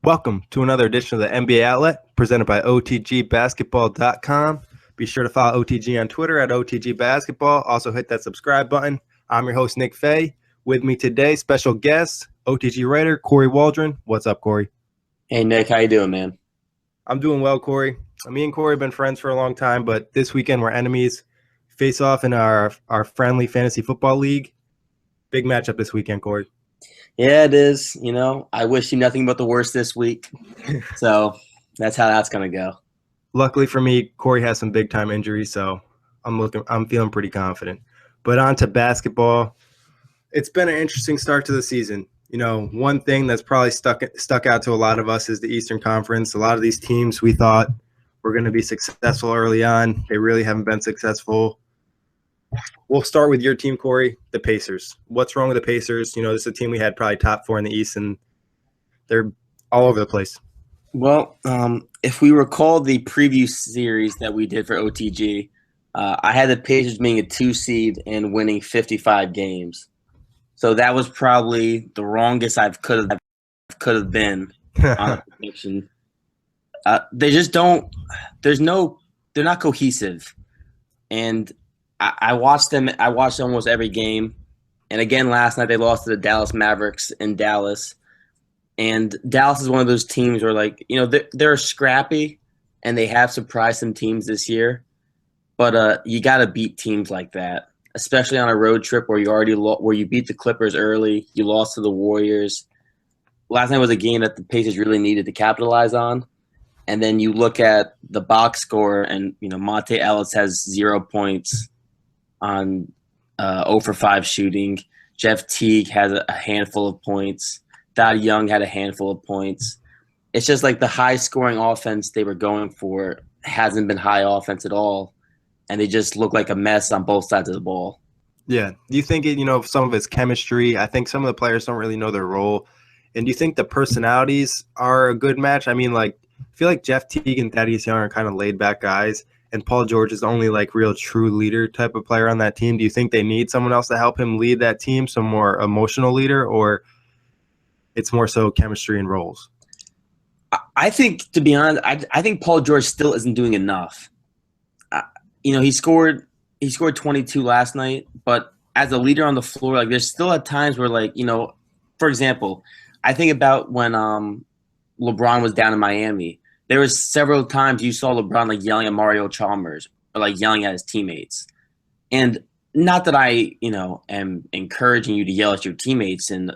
Welcome to another edition of the NBA Outlet presented by OTGBasketball.com. Be sure to follow OTG on Twitter at OTGBasketball. Also hit that subscribe button. I'm your host, Nick Fay. With me today, special guest, OTG writer Kory Waldron. What's up, Kory? Hey, Nick. How you doing, man? I'm doing well, Kory. Me and Kory have been friends for a long time, but this weekend we're enemies. Face off in our friendly fantasy football league. Big matchup this weekend, Kory. Yeah, it is. I wish you nothing but the worst this week. So that's how that's going to go. Luckily for me, Kory has some big time injuries, so I'm feeling pretty confident. But on to basketball. It's been an interesting start to the season. One thing that's probably stuck out to a lot of us is the Eastern Conference. A lot of these teams we thought were going to be successful early on. They really haven't been successful. We'll start with your team, Kory, the Pacers. What's wrong with the Pacers? This is a team we had probably top 4 in the East, and they're all over the place. Well, if we recall the preview series that we did for OTG, I had the Pacers being a 2 seed and winning 55 games. So that was probably the wrongest I could have been on a prediction. They just don't. They're not cohesive, and I watched them. I watched almost every game, and again last night they lost to the Dallas Mavericks in Dallas. And Dallas is one of those teams where, they're scrappy, and they have surprised some teams this year. But you got to beat teams like that, especially on a road trip where you beat the Clippers early, you lost to the Warriors. Last night was a game that the Pacers really needed to capitalize on. And then you look at the box score, and Monte Ellis has 0 points on 0 for 5 shooting. Jeff Teague has a handful of points. Thad Young had a handful of points. It's just like the high-scoring offense they were going for hasn't been high offense at all, and they just look like a mess on both sides of the ball. Yeah. Do you think some of it's chemistry? I think some of the players don't really know their role. And do you think the personalities are a good match? I feel like Jeff Teague and Thaddeus Young are kind of laid-back guys, and Paul George is the only real true leader type of player on that team. Do you think they need someone else to help him lead that team, some more emotional leader, or it's more so chemistry and roles? I think, to be honest, I think Paul George still isn't doing enough. He scored 22 last night, but as a leader on the floor, there's still at times where, for example, I think about when LeBron was down in Miami. There was several times you saw LeBron yelling at Mario Chalmers or yelling at his teammates. And not that I, am encouraging you to yell at your teammates and,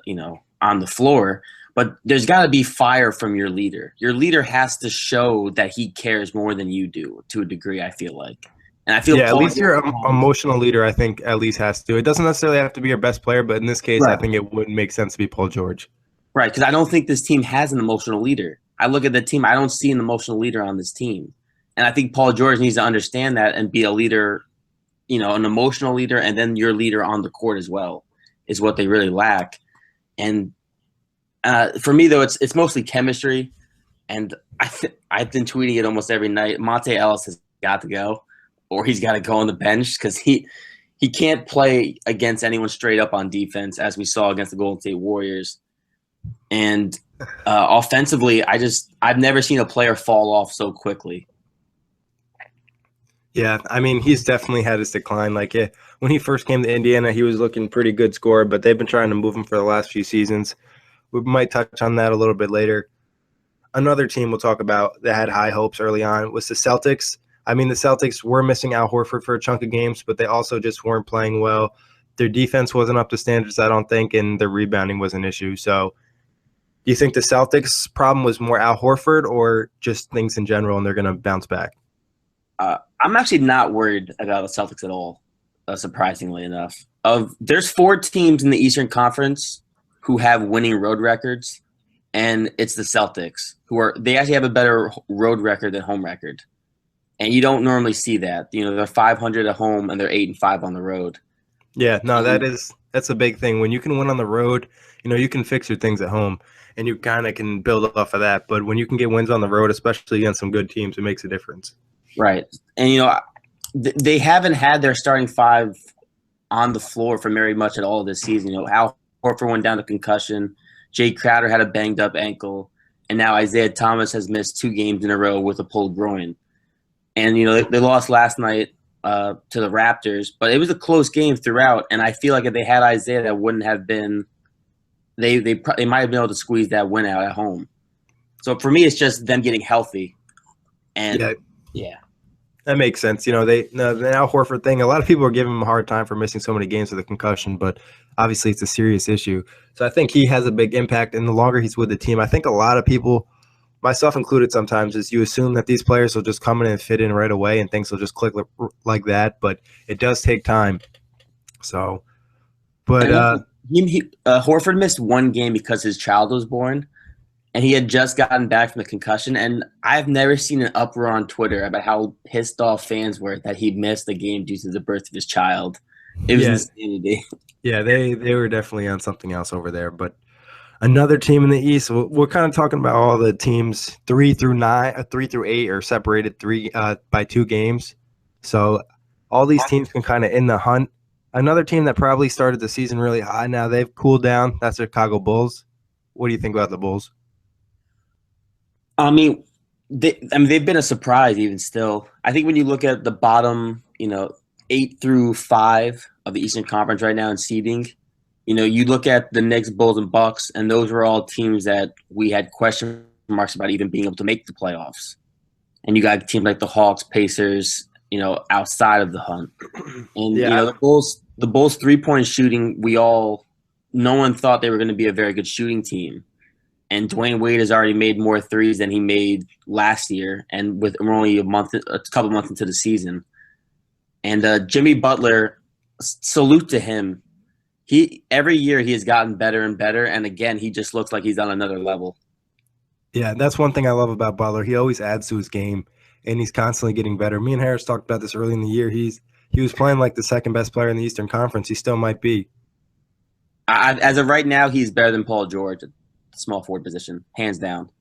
on the floor, but there's got to be fire from your leader. Your leader has to show that he cares more than you do to a degree, I feel like. And I feel at least your emotional leader, I think, at least has to. It doesn't necessarily have to be your best player, but in this case, right. I think it would make sense to be Paul George. Right, because I don't think this team has an emotional leader. I look at the team, I don't see an emotional leader on this team. And I think Paul George needs to understand that and be a leader, an emotional leader, and then your leader on the court as well is what they really lack. And for me, though, it's mostly chemistry. And I've been tweeting it almost every night. Monte Ellis has got to go, or he's got to go on the bench because he can't play against anyone straight up on defense, as we saw against the Golden State Warriors. And offensively, I've never seen a player fall off so quickly. Yeah, he's definitely had his decline. When he first came to Indiana, he was looking pretty good scorer, but they've been trying to move him for the last few seasons. We might touch on that a little bit later. Another team we'll talk about that had high hopes early on was the Celtics. The Celtics were missing Al Horford for a chunk of games, but they also just weren't playing well. Their defense wasn't up to standards, I don't think, and their rebounding was an issue. So do you think the Celtics' problem was more Al Horford or just things in general, and they're going to bounce back? I'm actually not worried about the Celtics at all, surprisingly enough. There's 4 teams in the Eastern Conference who have winning road records, and it's the Celtics, they actually have a better road record than home record. And you don't normally see that. They're 500 at home, and they're 8-5 on the road. Yeah, no, that's a big thing. When you can win on the road, you can fix your things at home, and you kind of can build off of that. But when you can get wins on the road, especially against some good teams, it makes a difference. Right. And, they haven't had their starting 5 on the floor for very much at all this season. Al Horford went down to concussion. Jay Crowder had a banged-up ankle. and now Isaiah Thomas has missed 2 games in a row with a pulled groin. And, they lost last night to the Raptors, but it was a close game throughout, and I feel like if they had Isaiah, that wouldn't have been – they might have been able to squeeze that win out at home. So for me, it's just them getting healthy. And, yeah. That makes sense. The Al Horford thing, a lot of people are giving him a hard time for missing so many games with a concussion, but obviously it's a serious issue. So I think he has a big impact, and the longer he's with the team, I think a lot of people, myself included sometimes, is you assume that these players will just come in and fit in right away and things will just click like that, but it does take time. So, but Horford missed 1 game because his child was born, and he had just gotten back from the concussion, and I've never seen an uproar on Twitter about how pissed off fans were that he missed the game due to the birth of his child. It was insanity. Yeah, they were definitely on something else over there. But another team in the East, we're kind of talking about all the teams 3 through 8 are separated by 2 games. So all these teams can kind of in the hunt. Another team that probably started the season really high, now they've cooled down. That's the Chicago Bulls. What do you think about the Bulls? I mean, they've been a surprise even still. I think when you look at the bottom, 8 through 5 of the Eastern Conference right now in seeding, you look at the Knicks, Bulls, and Bucks, and those were all teams that we had question marks about even being able to make the playoffs. And you got teams like the Hawks, Pacers, outside of the hunt. And the Bulls 3-point shooting, no one thought they were going to be a very good shooting team. And Dwayne Wade has already made more threes than he made last year, and we're only a couple months into the season. And Jimmy Butler, salute to him. Every year he has gotten better and better, and again, he just looks like he's on another level. Yeah, that's one thing I love about Butler. He always adds to his game, and he's constantly getting better. Me and Harris talked about this early in the year. He was playing like the second best player in the Eastern Conference. He still might be. As of right now, he's better than Paul George. Small forward position, hands down.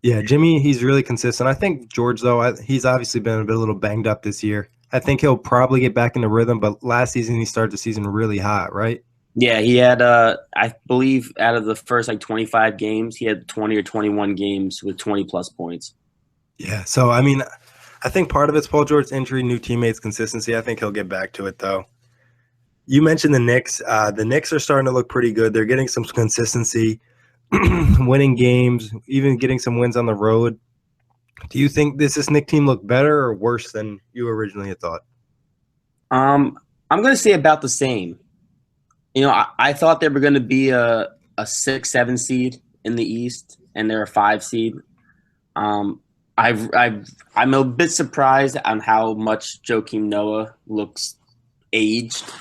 Yeah, Jimmy, he's really consistent. I think George, though, he's obviously been a little banged up this year. I think he'll probably get back into rhythm, but last season he started the season really hot, right? Yeah, he had, I believe, out of the first 25 games, he had 20 or 21 games with 20-plus points. Yeah, so, I mean, I think part of it's Paul George's injury, new teammates, consistency. I think he'll get back to it, though. You mentioned the Knicks. The Knicks are starting to look pretty good. They're getting some consistency. Winning games, even getting some wins on the road. Do you think this Knicks team look better or worse than you originally had thought? I'm going to say about the same. I thought they were going to be a 6-7 seed in the East, and they're a 5 seed. I'm a bit surprised on how much Joakim Noah looks aged.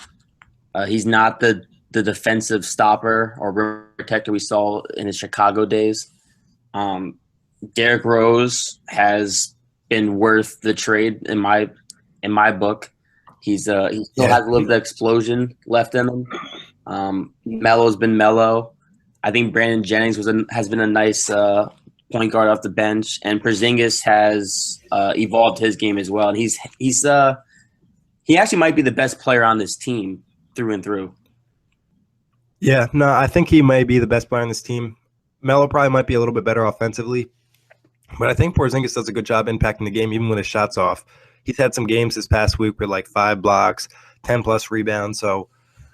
He's not the defensive stopper or rim protector we saw in his Chicago days. Derrick Rose has been worth the trade in my book. He still has a little bit of explosion left in him. Melo's been mellow. I think Brandon Jennings has been a nice point guard off the bench, and Porzingis has evolved his game as well. And he actually might be the best player on this team through and through. Yeah, no, I think he may be the best player on this team. Melo probably might be a little bit better offensively, but I think Porzingis does a good job impacting the game even when his shot's off. He's had some games this past week with 5 blocks, 10-plus rebounds. So,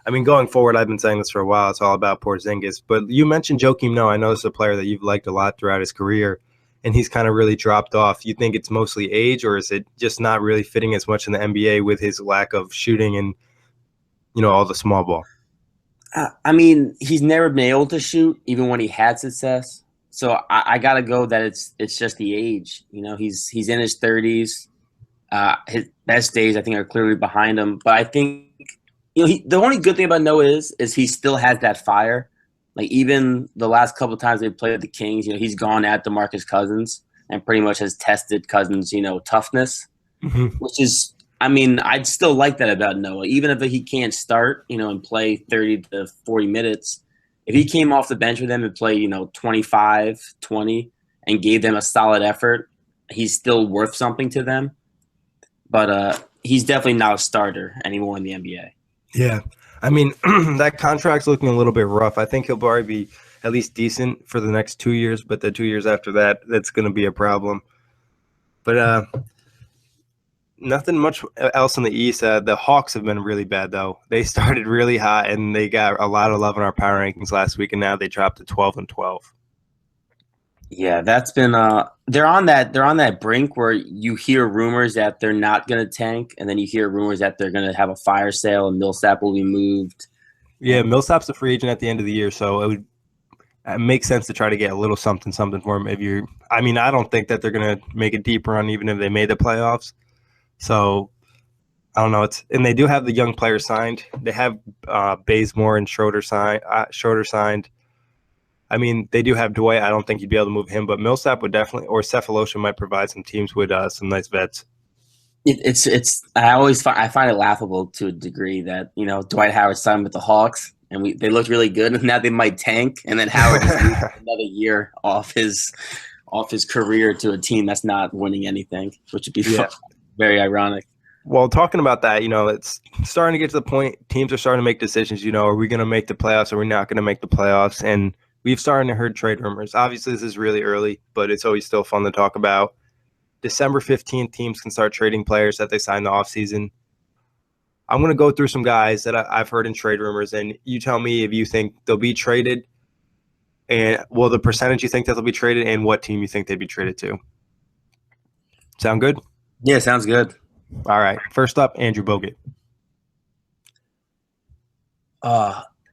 I mean, going forward, I've been saying this for a while. It's all about Porzingis. But you mentioned Joakim Noah. I know this is a player that you've liked a lot throughout his career, and he's kind of really dropped off. You think it's mostly age, or is it just not really fitting as much in the NBA with his lack of shooting and, all the small ball? I mean, he's never been able to shoot, even when he had success. So I gotta go that it's just the age. He's in his 30s. His best days, I think, are clearly behind him. But I think the only good thing about Noah is he still has that fire. Even the last couple of times they played the Kings, he's gone at DeMarcus Cousins and pretty much has tested Cousins' toughness, which is. I mean, I'd still like that about Noah. Even if he can't start, and play 30 to 40 minutes, if he came off the bench with them and played, 25, 20, and gave them a solid effort, he's still worth something to them. But he's definitely not a starter anymore in the NBA. Yeah. I mean, that contract's looking a little bit rough. I think he'll probably be at least decent for the next 2 years, but the 2 years after that, that's going to be a problem. But nothing much else in the East. The Hawks have been really bad, though. They started really hot, and they got a lot of love in our power rankings last week, and now they dropped to 12-12. Yeah, that's been they're on that brink where you hear rumors that they're not going to tank, and then you hear rumors that they're going to have a fire sale and Millsap will be moved. Yeah, Millsap's a free agent at the end of the year, so it makes sense to try to get a little something for him. I don't think that they're going to make a deep run even if they made the playoffs. So I don't know. And they do have the young players signed. They have Bazemore and Schroeder signed. I mean, they do have Dwight. I don't think you'd be able to move him, but Millsap would definitely, or Cephalosha might provide some teams with some nice vets. I find it laughable to a degree that Dwight Howard signed with the Hawks and they looked really good, and now they might tank, and then Howard just another year off his career to a team that's not winning anything, which would be very ironic. Well, talking about that, it's starting to get to the point teams are starting to make decisions. Are we going to make the playoffs or are we not going to make the playoffs? And we've started to hear trade rumors. Obviously, this is really early, but it's always still fun to talk about. December 15th, teams can start trading players that they signed the offseason. I'm going to go through some guys that I've heard in trade rumors, and you tell me if you think they'll be traded, and the percentage you think that they'll be traded, and what team you think they'd be traded to. Sound good? Yeah, sounds good. All right. First up, Andrew Bogut.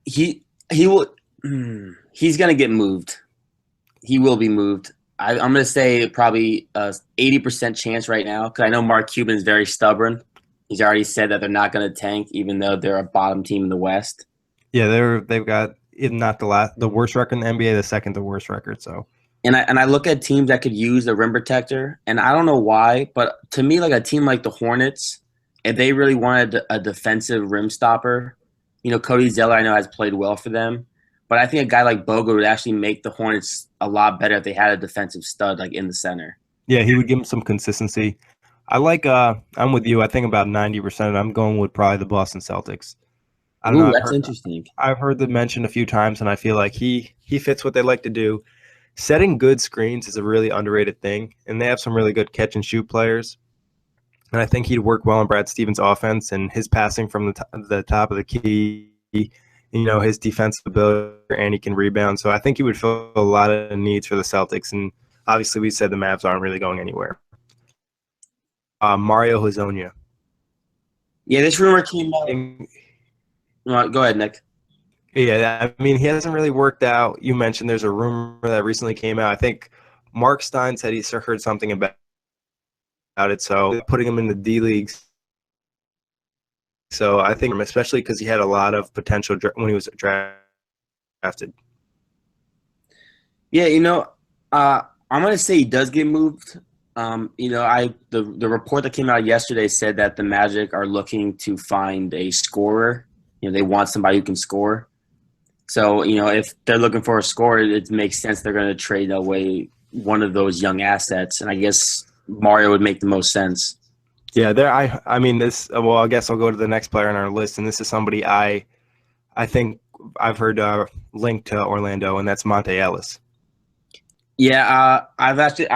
He will. He's gonna get moved. He will be moved. I'm gonna say probably 80% chance right now, because I know Mark Cuban is very stubborn. He's already said that they're not gonna tank, even though they're a bottom team in the West. Yeah, they've got, if not the worst record in the NBA, the second to worst record. So. And I look at teams that could use a rim protector, and I don't know why, but to me, like a team like the Hornets, if they really wanted a defensive rim stopper, Cody Zeller I know has played well for them, but I think a guy like Bogut would actually make the Hornets a lot better if they had a defensive stud like in the center. Yeah, he would give them some consistency. I'm with you. I think about 90%. I'm going with probably the Boston Celtics. I don't know. That's interesting. I've heard them mentioned a few times, and I feel like he fits what they like to do. Setting good screens is a really underrated thing, and they have some really good catch-and-shoot players. And I think he'd work well in Brad Stevens' offense, and his passing from the top of the key, his defensive ability, and he can rebound. So I think he would fill a lot of needs for the Celtics, and obviously we said the Mavs aren't really going anywhere. Mario Hezonja. Yeah, this rumor came out. Go ahead, Nick. Yeah, I mean, he hasn't really worked out. You mentioned there's a rumor that recently came out. I think Mark Stein said he heard something about it, so putting him in the D leagues. So I think, especially because he had a lot of potential when he was drafted. Yeah, I'm going to say he does get moved. The report that came out yesterday said that the Magic are looking to find a scorer. They want somebody who can score. So, if they're looking for a scorer, it makes sense they're going to trade away one of those young assets. And I guess Mario would make the most sense. Yeah, I mean, this. Well, I guess I'll go to the next player on our list, and this is somebody I think I've heard linked to Orlando, and that's Monte Ellis. Yeah, I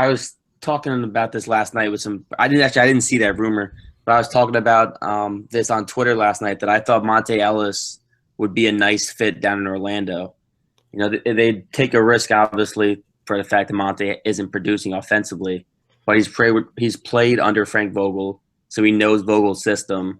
was talking about this last night with I didn't see that rumor, but I was talking about this on Twitter last night that I thought Monte Ellis would be a nice fit down in Orlando. They'd take a risk, obviously, for the fact that Monte isn't producing offensively, but he's played under Frank Vogel, so he knows Vogel's system.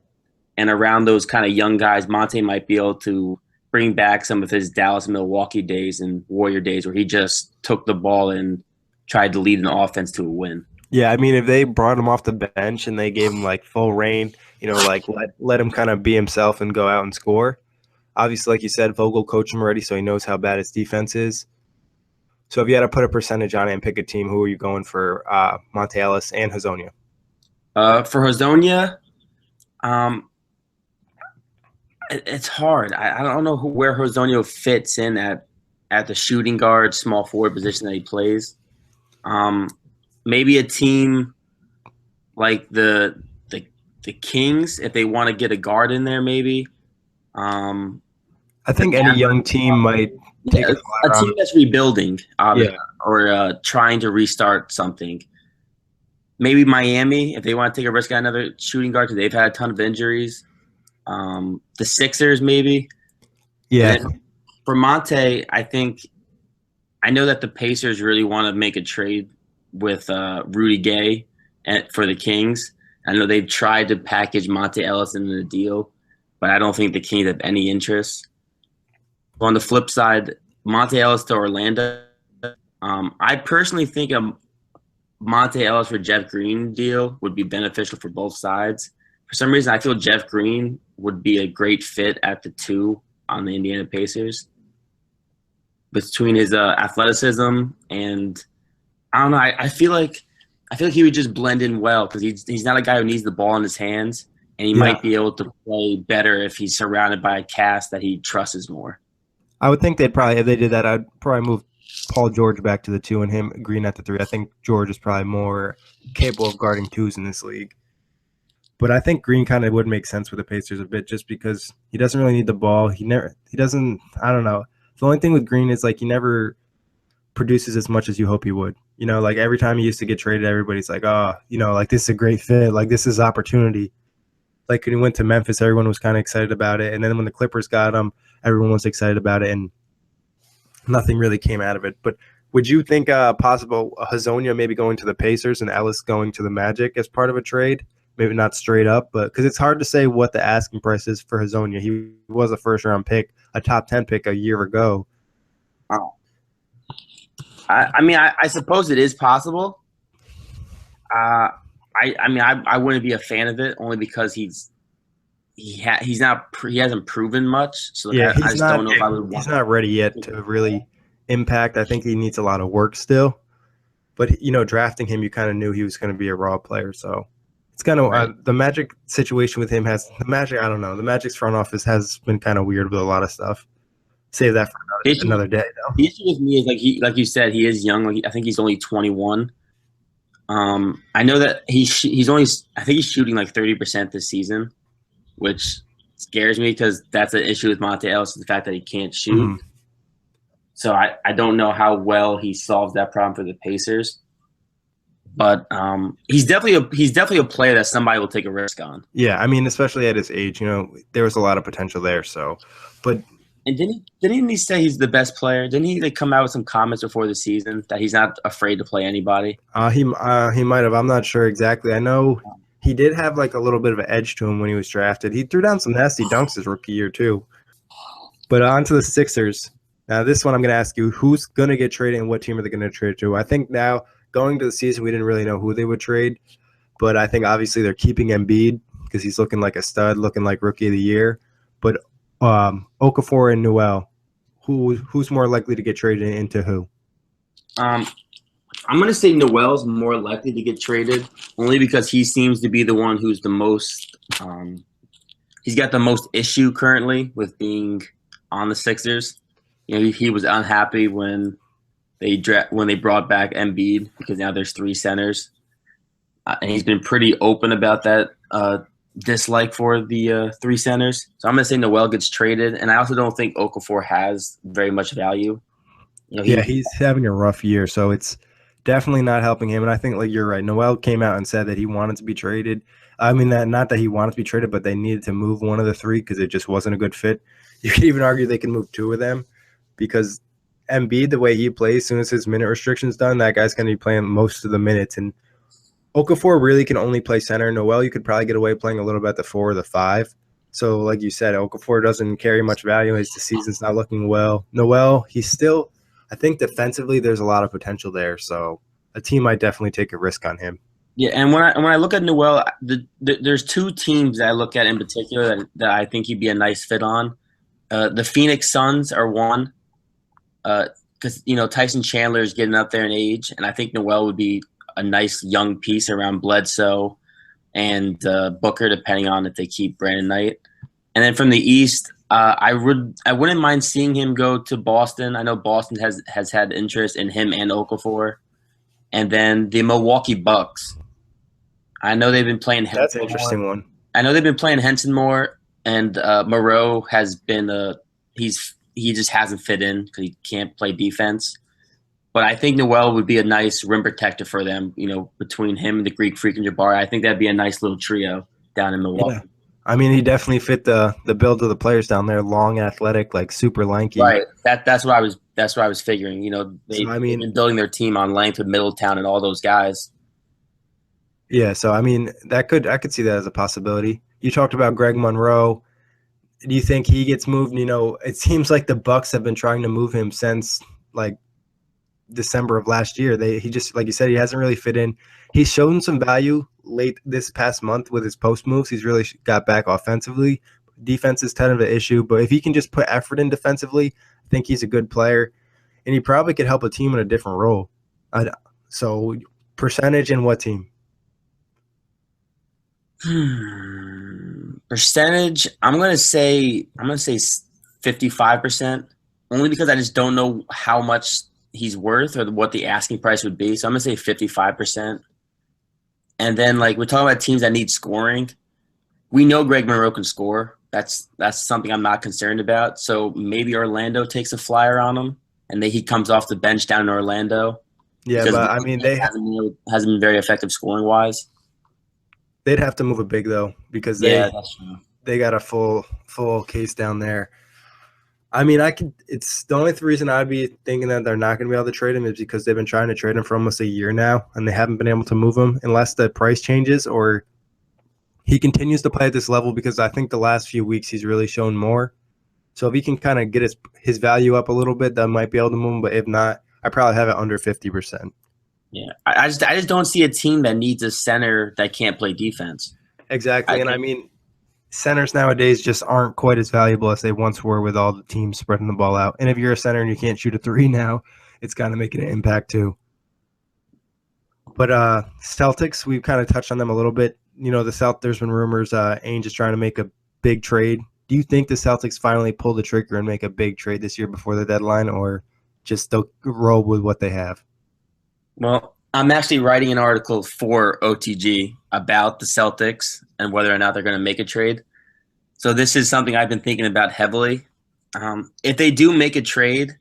And around those kind of young guys, Monte might be able to bring back some of his Dallas, Milwaukee days and Warrior days where he just took the ball and tried to lead an offense to a win. Yeah, I mean, if they brought him off the bench and they gave him like full reign, let him kind of be himself and go out and score. Obviously, like you said, Vogel coached him already, so he knows how bad his defense is. So if you had to put a percentage on it and pick a team, who are you going for Monte Ellis and Hezonja? For Hezonja, it's hard. I don't know where Hezonja fits in at the shooting guard, small forward position that he plays. Maybe a team like the Kings, if they want to get a guard in there, maybe. I think any young team might take Yeah, a a flyer on team him. that's rebuilding, Yeah, or trying to restart something. Maybe Miami, if they want to take a risk on another shooting guard, because they've had a ton of injuries. The Sixers, maybe. And yeah, then for Monte, I know that the Pacers really want to make a trade with Rudy Gay for the Kings. I know they've tried to package Monte Ellis into the deal, but I don't think the Kings have any interest. On the flip side, Monte Ellis to Orlando. I personally think a Monte Ellis for Jeff Green deal would be beneficial for both sides. For some reason, I feel Jeff Green would be a great fit at the 2 on the Indiana Pacers between his athleticism and I don't know. I feel like he would just blend in well because he's not a guy who needs the ball in his hands, and he yeah. might be able to play better if he's surrounded by a cast that he trusts more. I would think they'd probably, if they did that, I'd probably move Paul George back to the 2 and him Green at the 3. I think George is probably more capable of guarding 2s in this league. But I think Green kind of would make sense with the Pacers a bit just because he doesn't really need the ball. He doesn't, I don't know. The only thing with Green is like he never produces as much as you hope he would. Like every time he used to get traded, everybody's like, oh, like this is a great fit. Like this is opportunity. Like when he went to Memphis, everyone was kind of excited about it. And then when the Clippers got him, everyone was excited about it. And nothing really came out of it. But would you think possible Hazonia maybe going to the Pacers and Ellis going to the Magic as part of a trade? Maybe not straight up, but because it's hard to say what the asking price is for Hazonia. He was a first-round pick, a top 10 pick a year ago. Oh. I suppose it is possible. I wouldn't be a fan of it only because he hasn't proven much. So Yeah, I just don't know if I would want. He's not ready yet to really impact. I think he needs a lot of work still. But drafting him, you kind of knew he was going to be a raw player. So it's kind of Right. the Magic situation with him has the Magic. I don't know. The Magic's front office has been kind of weird with a lot of stuff. Save that for another day, though. The issue with me is like you said, he is young. Like, I think he's only 21. I know that he's only. I think he's shooting like 30% this season, which scares me because that's an issue with Monte Ellis, the fact that he can't shoot. Mm-hmm. So I don't know how well he solves that problem for the Pacers. But he's definitely a player that somebody will take a risk on. Yeah, I mean, especially at his age, there was a lot of potential there. So, but and didn't he say he's the best player? Didn't he come out with some comments before the season that he's not afraid to play anybody? He might have. I'm not sure exactly. I know he did have like a little bit of an edge to him when he was drafted. He threw down some nasty dunks his rookie year too. But on to the Sixers. Now, this one I'm going to ask you: who's going to get traded and what team are they going to trade to? I think now, going to the season, we didn't really know who they would trade, but I think obviously they're keeping Embiid because he's looking like a stud, looking like rookie of the year. But Okafor and Noel, who's more likely to get traded into who? I'm going to say Noel's more likely to get traded only because he seems to be the one who's the most he's got the most issue currently with being on the Sixers. He was unhappy when they brought back Embiid because now there's 3 centers, and he's been pretty open about that dislike for the 3 centers. So I'm gonna say Noel gets traded, and I also don't think Okafor has very much value. He's having a rough year, so it's definitely not helping him. And I think, like, you're right. Noel came out and said that he wanted to be traded. I mean, not that he wanted to be traded, but they needed to move one of the 3 because it just wasn't a good fit. You could even argue they can move 2 of them because Embiid, the way he plays, as soon as his minute restriction's done, that guy's going to be playing most of the minutes. And Okafor really can only play center. Noel, you could probably get away playing a little bit at the 4 or the 5. So, like you said, Okafor doesn't carry much value. The season's not looking well. Noel, he's still – I think defensively there's a lot of potential there. So a team might definitely take a risk on him. Yeah, and when I look at Noel, there's 2 teams that I look at in particular that I think he'd be a nice fit on. The Phoenix Suns are one. Because Tyson Chandler is getting up there in age, and I think Noel would be a nice young piece around Bledsoe and Booker, depending on if they keep Brandon Knight. And then from the East, I wouldn't mind seeing him go to Boston. I know Boston has had interest in him and Okafor. And then the Milwaukee Bucks. I know they've been playing Henson. That's an interesting one. I know they've been playing Henson more, and Moreau has been he's he just hasn't fit in because he can't play defense. But I think Noel would be a nice rim protector for them. Between him and the Greek Freak and Jabari, I think that'd be a nice little trio down in Milwaukee. Yeah. I mean, he definitely fit the build of the players down there. Long, athletic, like super lanky. Right. That's what I was figuring. They've been building their team on length with Middletown and all those guys. Yeah. So I mean, I could see that as a possibility. You talked about Greg Monroe. Do you think he gets moved? It seems like the Bucks have been trying to move him since like December of last year. He just, like you said, he hasn't really fit in. He's shown some value late this past month with his post moves. He's really got back offensively. Defense is kind of an issue, but if he can just put effort in defensively, I think he's a good player, and he probably could help a team in a different role. So percentage and what team? Percentage, I'm gonna say 55%, only because I just don't know how much he's worth or what the asking price would be. So I'm gonna say 55%. And then, like, we're talking about teams that need scoring. We know Greg Monroe can score. That's something I'm not concerned about. So maybe Orlando takes a flyer on him, and he comes off the bench down in Orlando. Yeah, but I mean, they hasn't been very effective scoring wise. They'd have to move it big though, because that's true. They got a full case down there. I mean, it's the only reason I'd be thinking that they're not going to be able to trade him is because they've been trying to trade him for almost a year now, and they haven't been able to move him unless the price changes or he continues to play at this level, because I think the last few weeks he's really shown more. So if he can kind of get his value up a little bit, that might be able to move him. But if not, I probably have it under 50%. Yeah, I just don't see a team that needs a center that can't play defense. Exactly, I mean, centers nowadays just aren't quite as valuable as they once were with all the teams spreading the ball out. And if you're a center and you can't shoot a three now, it's kind of making an impact too. But Celtics, we've kind of touched on them a little bit. There's been rumors Ainge is trying to make a big trade. Do you think the Celtics finally pull the trigger and make a big trade this year before the deadline, or just they'll roll with what they have? Well, I'm actually writing an article for OTG about the Celtics and whether or not they're going to make a trade. So this is something I've been thinking about heavily. If they do make a trade,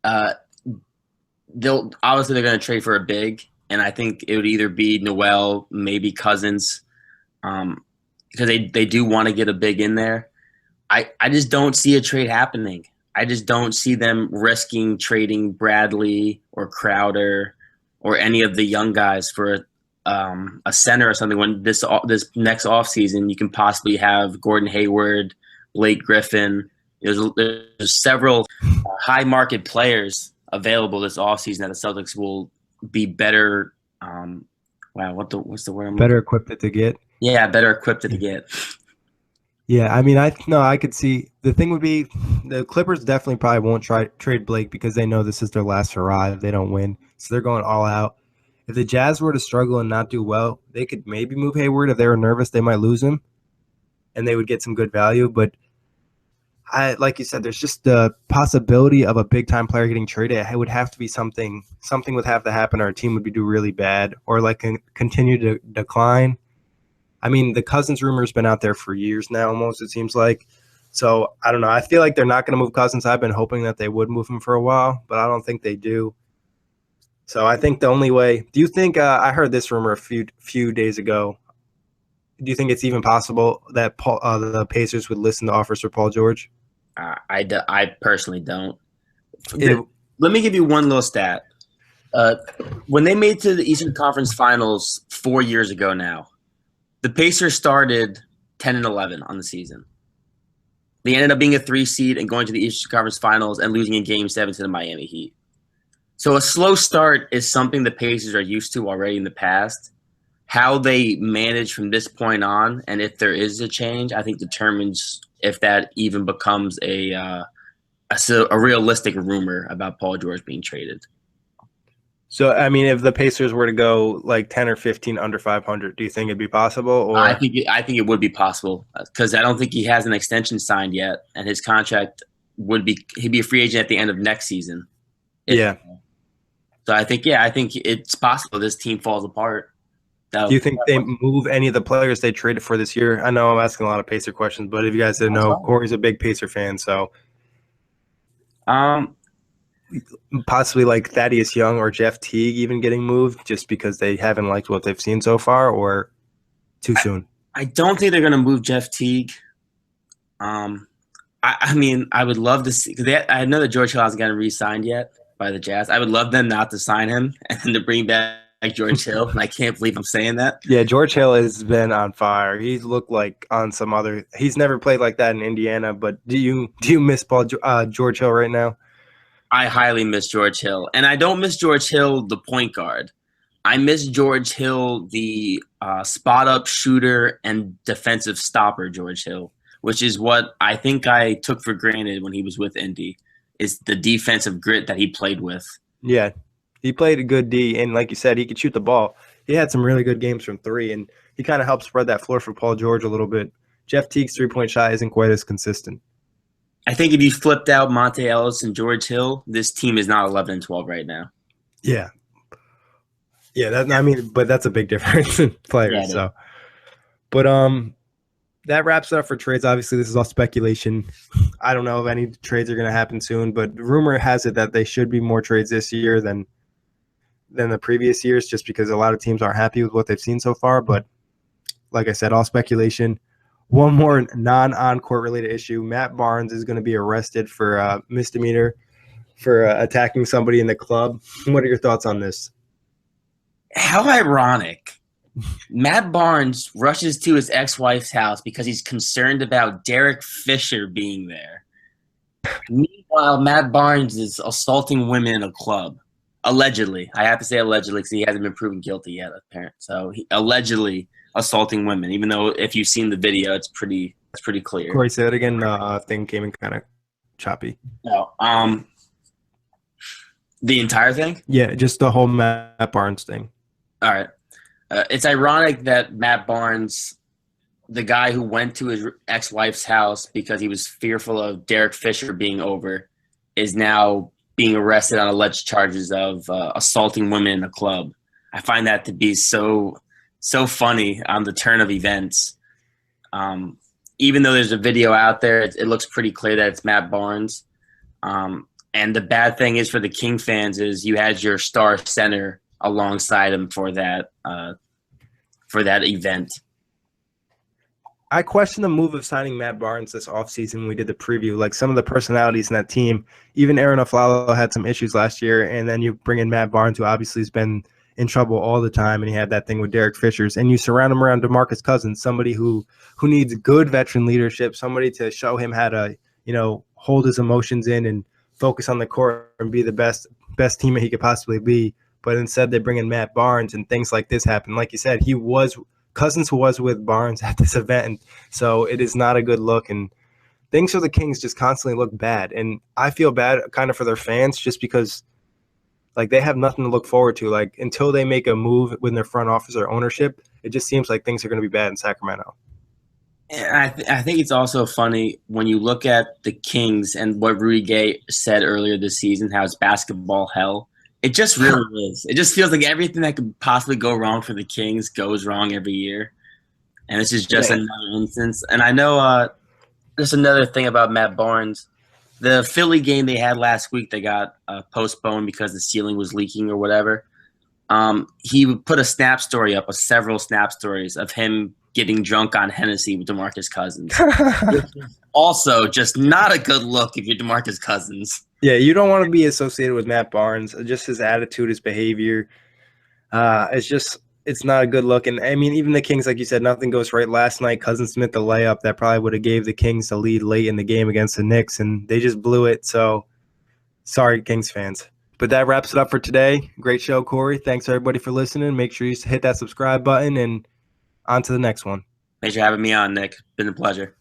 they're going to trade for a big, and I think it would either be Noel, maybe Cousins, because they do want to get a big in there. I just don't see a trade happening. I just don't see them risking trading Bradley or Crowder or any of the young guys for a center or something. When this next offseason, you can possibly have Gordon Hayward, Blake Griffin. There's several high market players available this offseason that the Celtics will be better. What's the word? Better equipped to get. Yeah, better equipped to get. Yeah, I mean, I could see the thing would be the Clippers definitely probably won't trade Blake because they know this is their last hurrah if they don't win. So they're going all out. If the Jazz were to struggle and not do well, they could maybe move Hayward. If they were nervous, they might lose him, and they would get some good value. But like you said, there's just the possibility of a big-time player getting traded. It would have to be something would have to happen, or a team would do really bad, or like continue to decline. I mean, the Cousins rumor has been out there for years now, almost, it seems like. So, I don't know. I feel like they're not going to move Cousins. I've been hoping that they would move him for a while, but I don't think they do. So, I think the only way – do you think I heard this rumor a few days ago. Do you think it's even possible that the Pacers would listen to offers for Paul George? I personally don't. Let me give you one little stat. When they made to the Eastern Conference Finals 4 years ago now, the Pacers started 10-11 on the season. They ended up being a 3 seed and going to the Eastern Conference Finals and losing in Game 7 to the Miami Heat. So a slow start is something the Pacers are used to already in the past. How they manage from this point on, and if there is a change, I think determines if that even becomes a realistic rumor about Paul George being traded. So, I mean, if the Pacers were to go like 10 or 15 under 500, do you think it'd be possible? Or I think it would be possible because I don't think he has an extension signed yet, and his contract he'd be a free agent at the end of next season. Yeah. So I think it's possible this team falls apart. Do you think they move any of the players they traded for this year? I know I'm asking a lot of Pacer questions, but if you guys didn't know, Kory's a big Pacer fan, so Um, Possibly like Thaddeus Young or Jeff Teague even getting moved just because they haven't liked what they've seen so far, or too soon? I don't think they're going to move Jeff Teague. Um, I mean, I would love to see because I know that George Hill hasn't gotten re-signed yet by the Jazz. I would love them not to sign him and then to bring back George Hill. And I can't believe I'm saying that. Yeah, George Hill has been on fire. He's looked like on some other. He's never played like that in Indiana. But do you miss George Hill right now? I highly miss George Hill, and I don't miss George Hill, the point guard. I miss George Hill, the spot up shooter and defensive stopper. George Hill, which is what I think I took for granted when he was with Indy, is the defensive grit that he played with. Yeah, he played a good D, and like you said, he could shoot the ball. He had some really good games from three, and he kind of helped spread that floor for Paul George a little bit. Jeff Teague's 3-point shot isn't quite as consistent. I think if you flipped out Monte Ellis and George Hill, this team is not 11 and 12 right now. Yeah. Yeah, but that's a big difference in players. Yeah, but that wraps it up for trades. Obviously, this is all speculation. I don't know if any trades are going to happen soon, but rumor has it that they should be more trades this year than the previous years, just because a lot of teams aren't happy with what they've seen so far. But like I said, all speculation. One more non-on-court related issue. Matt Barnes is going to be arrested for misdemeanor for attacking somebody in the club. What are your thoughts on this? How ironic. Matt Barnes rushes to his ex-wife's house because he's concerned about Derek Fisher being there. Meanwhile, Matt Barnes is assaulting women in a club. Allegedly. I have to say allegedly because he hasn't been proven guilty yet, apparently. So he allegedly assaulting women, even though if you've seen the video, it's pretty clear. Kory, say that again. Thing came in kind of choppy. No, the entire thing? Yeah, just the whole Matt Barnes thing. All right. It's ironic that Matt Barnes, the guy who went to his ex-wife's house because he was fearful of Derek Fisher being over, is now being arrested on alleged charges of assaulting women in a club. I find that to be so funny on the turn of events. Even though there's a video out there, it looks pretty clear that it's Matt Barnes. And the bad thing is for the King fans is you had your star center alongside him for that event. I question the move of signing Matt Barnes this offseason when we did the preview. Like some of the personalities in that team, even Aaron Aflalo had some issues last year, and then you bring in Matt Barnes, who obviously has been in trouble all the time, and he had that thing with Derek Fisher's, and you surround him around DeMarcus Cousins, somebody who needs good veteran leadership, somebody to show him how to, hold his emotions in and focus on the court and be the best teammate he could possibly be. But instead they bring in Matt Barnes and things like this happen. Like you said, Cousins was with Barnes at this event, and so it is not a good look, and things for the Kings just constantly look bad. And I feel bad kind of for their fans just because like they have nothing to look forward to. Like until they make a move within their front office or ownership, it just seems like things are going to be bad in Sacramento. And I think it's also funny when you look at the Kings and what Rudy Gay said earlier this season, how it's basketball hell. It just really is. It just feels like everything that could possibly go wrong for the Kings goes wrong every year. And this is just another instance. And I know there's another thing about Matt Barnes. The Philly game they had last week, they got postponed because the ceiling was leaking or whatever. He put a snap story up, several snap stories of him getting drunk on Hennessy with DeMarcus Cousins. Also, just not a good look if you're DeMarcus Cousins. Yeah, you don't want to be associated with Matt Barnes. Just his attitude, his behavior. It's not a good look. And, I mean, even the Kings, like you said, nothing goes right. Last night, Cousins Smith the layup that probably would have gave the Kings the lead late in the game against the Knicks, and they just blew it. So, sorry, Kings fans. But that wraps it up for today. Great show, Kory. Thanks, everybody, for listening. Make sure you hit that subscribe button, and on to the next one. Thanks for having me on, Nick. Been a pleasure.